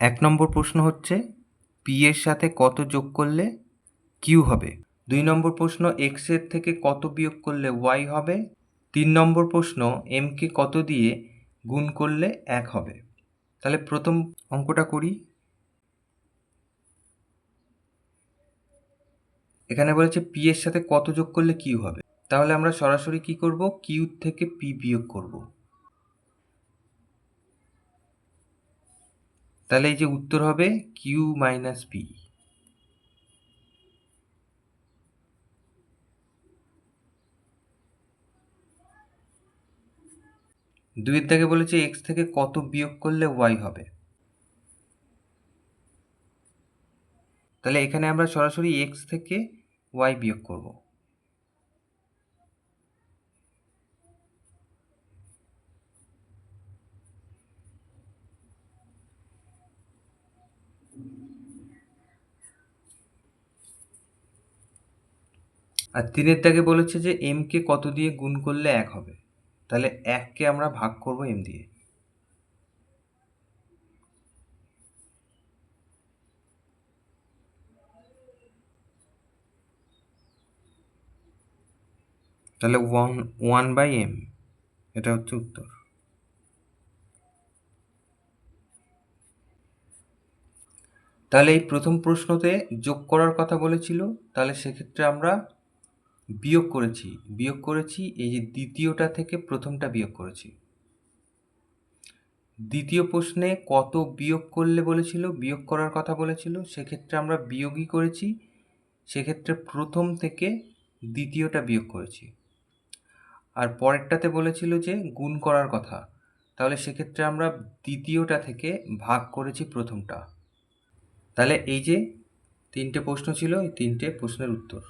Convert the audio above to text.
1 নম্বর প্রশ্ন হচ্ছে পি এর সাথে কত যোগ করলে কিউ হবে। 2 নম্বর প্রশ্ন এক্স এর থেকে কত বিয়োগ করলে ওয়াই হবে। 3 নম্বর প্রশ্ন এমকে কত দিয়ে গুণ করলে 1 হবে। তাহলে প্রথম অঙ্কটা করি। এখানে বলেছে পি এর সাথে কত যোগ করলে কিউ হবে। তাহলে আমরা সরাসরি কি করব, কিউ থেকে পি বিয়োগ করব। তাহলে এই যে উত্তর হবে কিউ মাইনাস পি। দুইয়ের দাগে বলেছে এক্স থেকে কত বিয়োগ করলে ওয়াই হবে। তাহলে এখানে আমরা সরাসরি এক্স থেকে ওয়াই বিয়োগ করব। আর 3-এর দাগে বলেছে যে এমকে কত দিয়ে গুণ করলে 1 হবে। তাহলে 1কে আমরা ভাগ করব এম দিয়ে। তাহলে 1/m, এটা হচ্ছে উত্তর। তাহলে এই প্রথম প্রশ্নতে যোগ করার কথা বলেছিল, তাহলে সেক্ষেত্রে আমরা বিয়োগ করেছি এই যে দ্বিতীয়টা থেকে প্রথমটা বিয়োগ করেছি। দ্বিতীয় প্রশ্নে কত বিয়োগ করলে বলেছিল, বিয়োগ করার কথা বলেছিল, সেক্ষেত্রে আমরা বিয়োগই করেছি। সেক্ষেত্রে প্রথম থেকে দ্বিতীয়টা বিয়োগ করেছি। আর পরেরটাতে বলেছিল যে গুণ করার কথা, তাহলে সেক্ষেত্রে আমরা দ্বিতীয়টা থেকে ভাগ করেছি প্রথমটা। তাহলে এই যে 3টে প্রশ্ন ছিল, এই 3টে প্রশ্নের উত্তর।